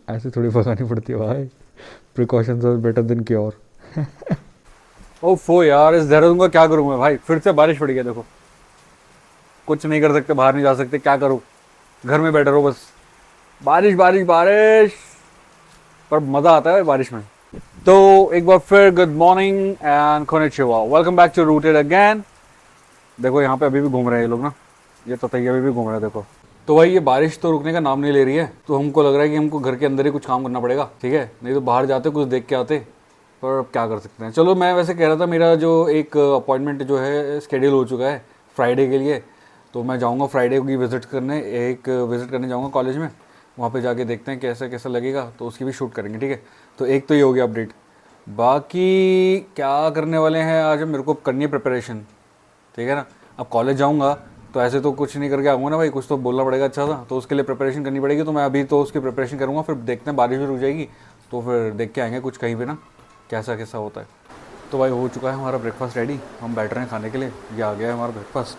ऐसे थोड़ी भगानी पड़ती है भाई, precautions are better than cure. ओफो यार, इस देहरादून का क्या करूँ मैं भाई, फिर से बारिश पड़ गया देखो। कुछ नहीं कर सकते, बाहर नहीं जा सकते, क्या करूँ, घर में बैठे रहो बस। बारिश बारिश बारिश, पर मज़ा आता है बारिश में। तो एक बार फिर गुड मॉर्निंग एंड कोनिचिवा, welcome back to rooted again. देखो यहाँ पे अभी भी घूम रहे हैं ये लोग ना, ये ततैया अभी भी घूम रहे हैं देखो। तो भाई ये बारिश तो रुकने का नाम नहीं ले रही है, तो हमको लग रहा है कि हमको घर के अंदर ही कुछ काम करना पड़ेगा, ठीक है, नहीं तो बाहर जाते कुछ देख के आते। पर अब क्या कर सकते हैं। चलो मैं वैसे कह रहा था, मेरा जो एक अपॉइंटमेंट जो है शेड्यूल हो चुका है फ्राइडे के लिए, तो मैं जाऊंगा फ्राइडे की विज़िट करने, एक विज़िट करने जाऊंगा कॉलेज में। वहाँ पे जाके देखते हैं कैसा कैसा लगेगा, तो उसकी भी शूट करेंगे, ठीक है। तो एक तो ये हो गया अपडेट। बाकी क्या करने वाले हैं आज, मेरे को करनी है प्रिपरेशन, ठीक है ना। अब कॉलेज जाऊंगा तो ऐसे तो कुछ नहीं करके आऊँगा ना भाई, कुछ तो बोलना पड़ेगा अच्छा सा, तो उसके लिए प्रिपरेशन करनी पड़ेगी। तो मैं अभी तो उसकी प्रिपरेशन करूँगा, फिर देखते हैं बारिश भी रुक जाएगी तो फिर देख के आएंगे कुछ कहीं पे ना, कैसा कैसा होता है। तो भाई हो चुका है हमारा ब्रेकफास्ट रेडी, हम बैठ रहे हैं खाने के लिए। ये आ गया है हमारा ब्रेकफास्ट,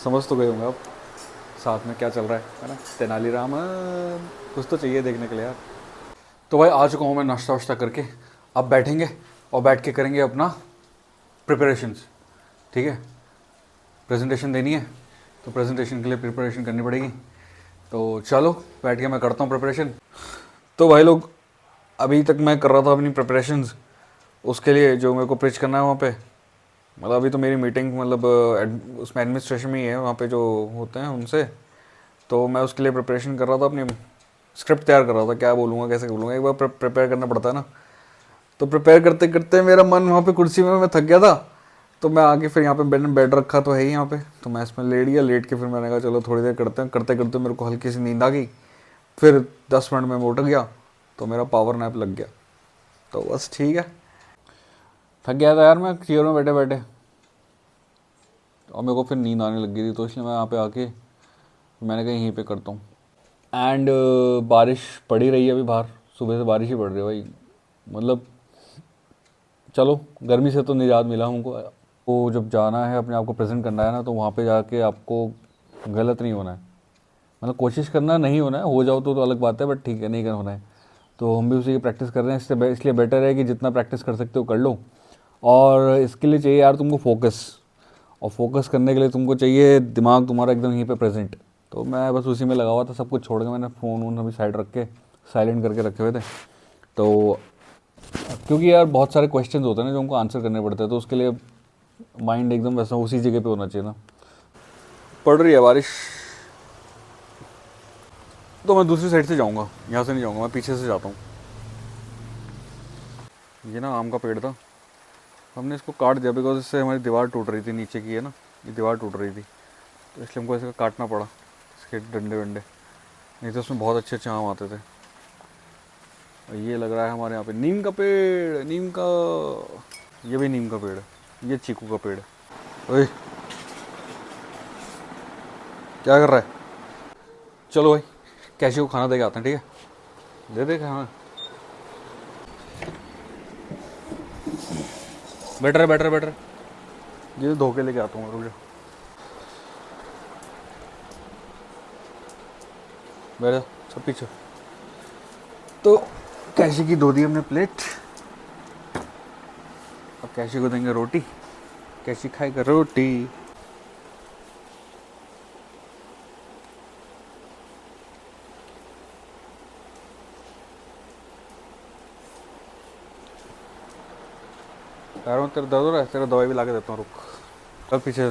समझ तो गए होंगे आप साथ में क्या चल रहा है ना, तेनालीरामन, कुछ तो चाहिए देखने के लिए यार। तो भाई आ चुका हूँ मैं नाश्ता वाश्ता करके, अब बैठेंगे और बैठ के करेंगे अपना प्रिपरेशंस, ठीक है। प्रेजेंटेशन देनी है, तो प्रेजेंटेशन के लिए प्रिपरेशन करनी पड़ेगी। तो चलो बैठ के मैं करता हूँ प्रिपरेशन। तो भाई लोग, अभी तक मैं कर रहा था अपनी प्रिपरेशंस, उसके लिए जो मेरे को प्रेच करना है वहाँ पे, मतलब अभी तो मेरी मीटिंग मतलब उसमें एडमिनिस्ट्रेशन में ही है, वहाँ पे जो होते हैं उनसे। तो मैं उसके लिए प्रिपरेशन कर रहा था, अपनी स्क्रिप्ट तैयार कर रहा था, क्या बोलूँगा कैसे बोलूँगा, एक बार प्रिपेयर करना पड़ता है ना। तो प्रिपेयर करते करते मेरा मन वहाँ पे कुर्सी में मैं थक गया था, तो मैं आके फिर यहाँ पे बेड रखा तो है ही यहाँ पे, तो मैं इसमें लेट गया। लेट के फिर मैंने कहा चलो थोड़ी देर करते हैं, करते करते मेरे को हल्की सी नींद आ गई। फिर 10 मिनट में मैं उठ गया, तो मेरा पावर नैप लग गया। तो बस ठीक है, थक गया था यार मैं चेयर में बैठे बैठे, और मेरे को फिर नींद आने लग गई थी, तो इसलिए मैं यहाँ पे आके मैंने कहा यहीं पे करता हूँ। एंड बारिश पड़ ही रही है अभी बाहर, सुबह से बारिश ही पड़ रही है भाई। मतलब चलो गर्मी से तो निजात मिला हमको। तो जब जाना है अपने आप को प्रेजेंट करना है ना, तो वहाँ पे जाके आपको गलत नहीं होना है, मतलब कोशिश करना नहीं होना है, हो जाओ तो अलग बात है, बट ठीक है नहीं करना होना है। तो हम भी उसी की प्रैक्टिस कर रहे हैं, इसलिए बेटर है कि जितना प्रैक्टिस कर सकते हो कर लो। और इसके लिए चाहिए यार तुमको फोकस, और फोकस करने के लिए तुमको चाहिए दिमाग तुम्हारा एकदम यहीं पे प्रेजेंट। तो मैं बस उसी में लगा हुआ था, सब कुछ छोड़ के मैंने फ़ोन वोन अभी साइड रख के साइलेंट करके रखे हुए थे। तो क्योंकि यार बहुत सारे क्वेश्चंस होते हैं ना जो हमको आंसर करने पड़ते हैं, तो उसके लिए माइंड एकदम वैसा उसी जगह पे होना चाहिए ना। पड़ रही है बारिश, तो मैं दूसरी साइड से जाऊंगा, यहाँ से नहीं जाऊंगा, मैं पीछे से जाता हूँ। ये ना आम का पेड़ था, हमने इसको काट दिया बिकॉज इससे हमारी दीवार टूट रही थी, नीचे की है ना ये दीवार टूट रही थी, तो इसलिए हमको इसका काटना पड़ा, इसके डंडे वंडे, नहीं तो उसमें बहुत अच्छे अच्छे आम आते थे। और ये लग रहा है हमारे यहाँ पे नीम का पेड़, नीम का, ये भी नीम का पेड़ है, ये चीकू का पेड़ है। ओए क्या कर रहा है, चलो भाई कैशी को खाना दे के आते हैं, ठीक है, दे दे खाना। बैठ रहे, ये धो के लेके आता हूँ, रुक जा, बैठ जा, सब पीछे। तो कैशी की धो दी हमने प्लेट, अब कैशी को देंगे रोटी, कैशी खाएगा रोटी। पैरों में तेरा दर्द हो रहा है, तेरा दवाई भी ला के देता हूँ, रुक। चल पीछे,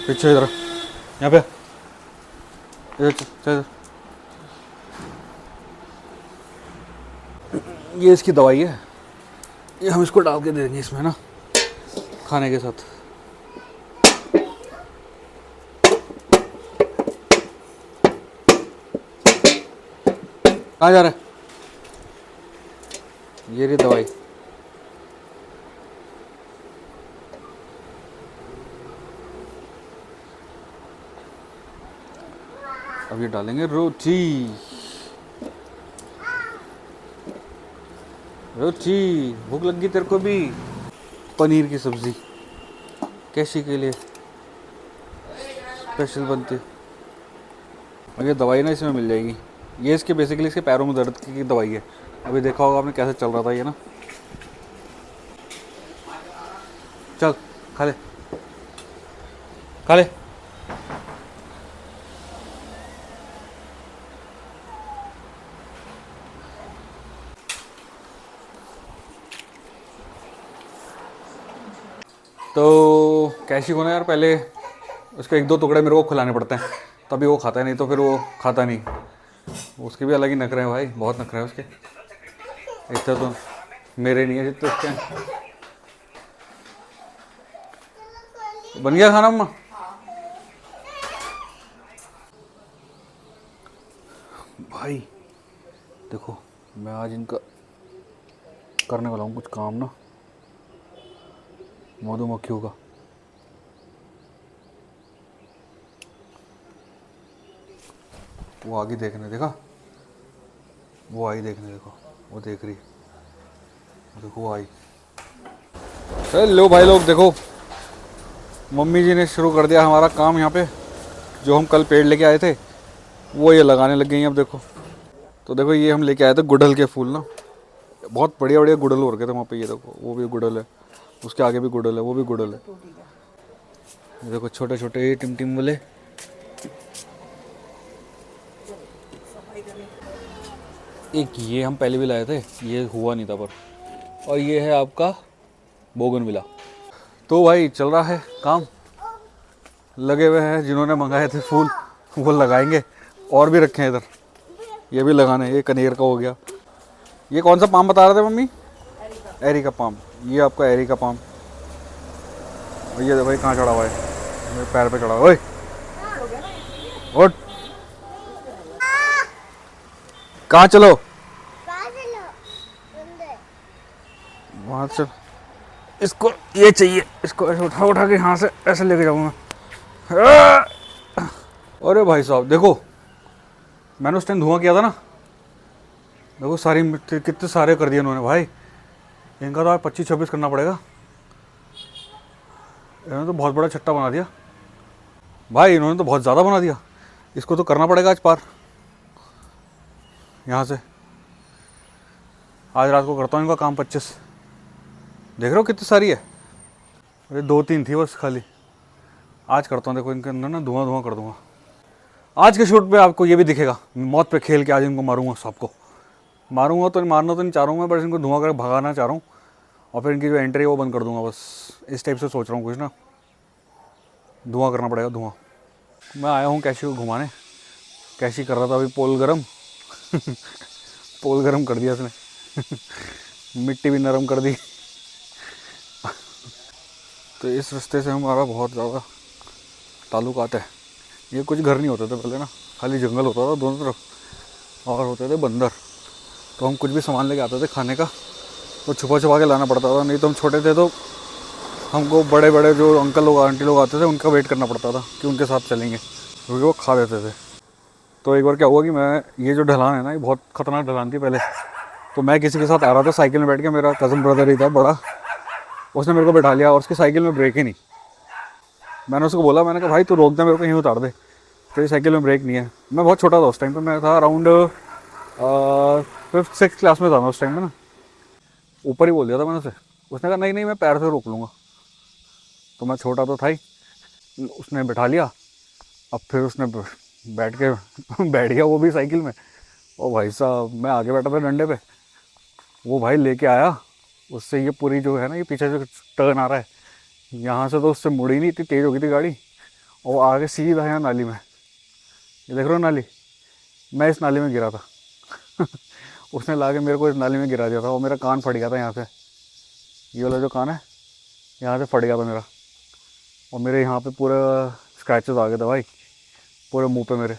पीछे इधर, यहाँ पे इधर चल इधर। ये इसकी दवाई है, ये हम इसको डाल के दे देंगे इसमें ना, खाने के साथ। कहाँ जा रहा है, ये रही दवाई। अब ये डालेंगे रोटी, रोटी भूख लग गई तेरे को भी। पनीर की सब्जी कैशी के लिए स्पेशल बनती है। और ये दवाई ना इसमें मिल जाएगी। ये इसके बेसिकली इसके पैरों में दर्द की दवाई है। अभी देखा होगा आपने कैसे चल रहा था ये ना। चल खा ले, खा ले। तो कैशी को ना यार पहले उसके एक दो टुकड़े मेरे को खिलाने पड़ते हैं, तभी वो खाता है, नहीं तो फिर वो खाता नहीं। उसके भी अलग ही नखरे हैं भाई, बहुत नखरे हैं उसके। इतना तो मेरे नहीं है जितने उसके हैं। बन गया खाना अम्मा? भाई देखो, मैं आज इनका करने वाला हूँ कुछ काम ना, मधुमक्खियों का। वो आगे देखने, देखा? वो आई देखने, देखो वो देख रही, देखो वो आई। हेलो भाई लोग, देखो मम्मी जी ने शुरू कर दिया हमारा काम यहाँ पे। जो हम कल पेड़ लेके आए थे वो ये लगाने लग गई हैं अब। देखो तो देखो, ये हम लेके आए थे गुड़हल के फूल ना, बहुत बढ़िया बढ़िया गुड़हल हो रखे थे वहाँ पे। ये देखो वो भी गुड़हल है, उसके आगे भी गुड़हल है, वो भी गुड़हल है। ये देखो छोटे छोटे टिम टिम वाले। एक ये हम पहले भी लाए थे, ये हुआ नहीं था पर। और ये है आपका बोगनविला। तो भाई चल रहा है काम, लगे हुए हैं। जिन्होंने मंगाए थे फूल वो लगाएंगे, और भी रखे हैं इधर, ये भी लगाने। ये कनेर का हो गया। ये कौन सा पाम बता रहे थे मम्मी? एरी का पाम। ये आपका एरी का पाम। और ये भाई कहाँ चढ़ा हुआ है? मेरे पैर पे चढ़ा हुआ है। ओए उठ, कहाँ चलो? वहाँ चल। इसको ये चाहिए, इसको ऐसे उठा उठा के यहाँ से ऐसे लेके जाऊँगा। अरे भाई साहब देखो, मैंने उस टाइम धुआं किया था ना, देखो सारी मिट्टी कितने सारे कर दिए इन्होंने भाई। इनका तो आज 25-26 करना पड़ेगा। इन्होंने तो बहुत बड़ा छट्टा बना दिया भाई, इन्होंने तो बहुत ज़्यादा बना दिया। इसको तो करना पड़ेगा आज पार, यहाँ से। आज रात को करता हूँ इनका काम 25। देख रहे हो कितनी सारी है? अरे 2-3 थी बस खाली। आज करता हूँ, देखो इनके अंदर ना धुआं धुआं कर दूंगा। आज के शूट पे आपको ये भी दिखेगा, मौत पे खेल के आज इनको मारूंगा सबको। मारूंगा तो मारना तो नहीं चाह रहा हूँ मैं, बस इनको धुआं कर भगाना चाह रहा हूँ। और फिर इनकी जो एंट्री है वो बंद कर दूंगा, बस इस टाइप से सोच रहा हूँ कुछ ना। धुआं करना पड़ेगा, धुआं। मैं आया हूँ कैशी को घुमाने। कैशी कर रहा था अभी पोल गरम। पोल गरम कर दिया उसने। मिट्टी भी नरम कर दी। तो इस रास्ते से हमारा बहुत ज़्यादा ताल्लुकात है। ये कुछ घर नहीं होते थे पहले ना, खाली जंगल होता था दोनों तरफ, और होते थे बंदर। तो हम कुछ भी सामान लेके आते थे खाने का तो छुपा छुपा के लाना पड़ता था, नहीं तो हम छोटे थे तो हमको बड़े बड़े जो अंकल लोग आंटी लोग आते थे उनका वेट करना पड़ता था कि उनके साथ चलेंगे, क्योंकि वो खा देते थे। तो एक बार क्या हुआ कि मैं, ये जो ढलान है ना, ये बहुत ख़तरनाक ढलान थी पहले। तो मैं किसी के साथ आ रहा था साइकिल में बैठ के, मेरा कज़न ब्रदर ही था बड़ा, उसने मेरे को बैठा लिया और उसकी साइकिल में ब्रेक ही नहीं। मैंने उसको बोला, मैंने कहा भाई तू रोक दे, मेरे को यहीं उतार दे, तेरी साइकिल में ब्रेक नहीं है। मैं बहुत छोटा था उस टाइम पे, मैं था अराउंड 5th-6th क्लास में था मैं उस टाइम में ना। ऊपर ही बोल दिया था मैंने उसे। उसने कहा नहीं नहीं मैं पैर से रोक लूँगा। तो मैं छोटा तो था ही, उसने बैठा लिया। अब फिर उसने बैठ के बैठ गया वो भी साइकिल में। और भाई साहब मैं आगे बैठा था डंडे पे, वो भाई लेके आया उससे ये पूरी जो है ना, ये पीछे जो टर्न आ रहा है यहाँ से, तो उससे मुड़ी नहीं, इतनी तेज़ हो गई थी गाड़ी। और वो आगे सीधा यहाँ नाली में, ये देख रहे हो नाली, मैं इस नाली में गिरा था। उसने ला के मेरे को इस नाली में गिरा दिया था, और मेरा कान फट गया था यहाँ से। ये वाला जो कान है यहाँ से फट गया था मेरा, और मेरे यहाँ पे पूरा स्क्रैचेस आ गए थे भाई, पूरे मुंह पे मेरे,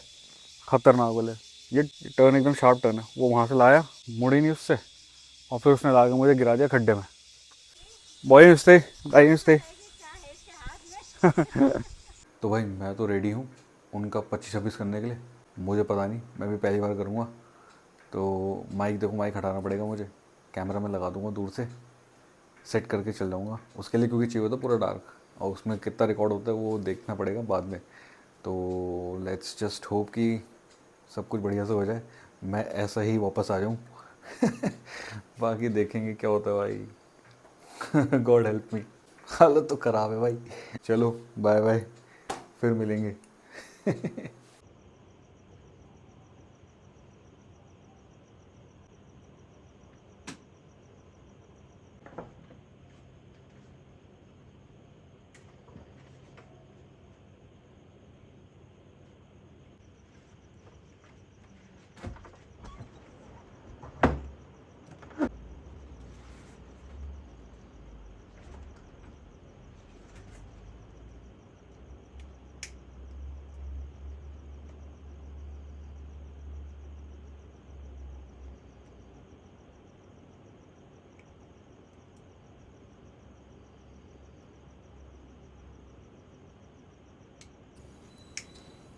खतरनाक वाले। ये टर्न एकदम शार्प टर्न है, वो वहाँ से लाया, मुड़ी नहीं उससे, और फिर उसने ला के मुझे गिरा दिया खड्डे में। बॉय उससे आई उससे। तो भाई मैं तो रेडी हूँ उनका 25-26 करने के लिए। मुझे पता नहीं, मैं भी पहली बार करूँगा। तो माइक देखो, माइक हटाना पड़ेगा मुझे, कैमरा में लगा दूँगा दूर से, सेट करके चल जाऊँगा उसके लिए, क्योंकि चाहिए होता पूरा डार्क, और उसमें कितना रिकॉर्ड होता है वो देखना पड़ेगा बाद में। तो लेट्स जस्ट होप कि सब कुछ बढ़िया से हो जाए, मैं ऐसा ही वापस आ जाऊँ। बाकी देखेंगे क्या होता है भाई। God help me. हालत तो ख़राब है भाई। चलो बाय बाय, फिर मिलेंगे।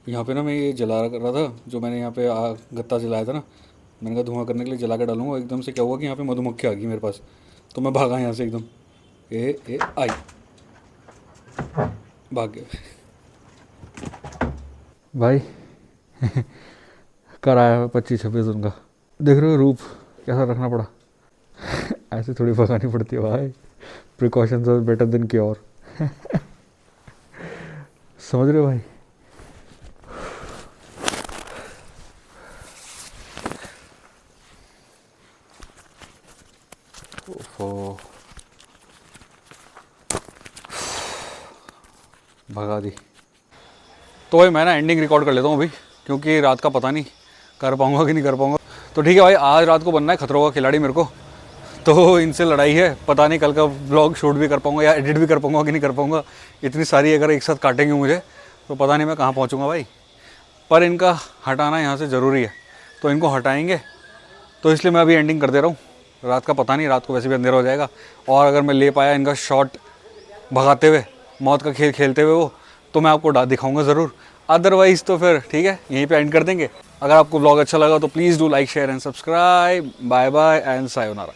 यहाँ पे ना मैं ये जला कर रहा था, जो मैंने यहाँ पे गत्ता जलाया था ना, मैंने कहा धुआं करने के लिए जला के डालूंगा। एकदम से क्या हुआ कि यहाँ पे मधुमक्खी आ गई मेरे पास, तो मैं भागा यहाँ से एकदम। ए आई, भाग गया भाई। कर आया मैं 25-26 उनका। देख रहे हो रूप कैसा रखना पड़ा। ऐसे थोड़ी भगानी पड़ती है भाई। Precautions are better than cure. समझ रहे हो भाई। ओफो, भगा दी। तो भाई मैं ना एंडिंग रिकॉर्ड कर लेता हूँ अभी, क्योंकि रात का पता नहीं कर पाऊँगा कि नहीं कर पाऊँगा। तो ठीक है भाई, आज रात को बनना है खतरों का खिलाड़ी मेरे को। तो इनसे लड़ाई है, पता नहीं कल का व्लॉग शूट भी कर पाऊँगा या एडिट भी कर पाऊँगा कि नहीं कर पाऊँगा। इतनी सारी अगर एक साथ काटेंगे मुझे तो पता नहीं मैं कहाँ पहुँचूँगा भाई। पर इनका हटाना यहाँ से ज़रूरी है, तो इनको हटाएँगे। तो इसलिए मैं अभी एंडिंग कर दे रहा हूँ। रात का पता नहीं, रात को वैसे भी अंधेरा हो जाएगा। और अगर मैं ले पाया इनका शॉट भगाते हुए, मौत का खेल खेलते हुए वो, तो मैं आपको दिखाऊंगा ज़रूर। अदरवाइज़ तो फिर ठीक है, यहीं पे एंड कर देंगे। अगर आपको व्लॉग अच्छा लगा तो please do like share and subscribe. Bye bye and sayonara.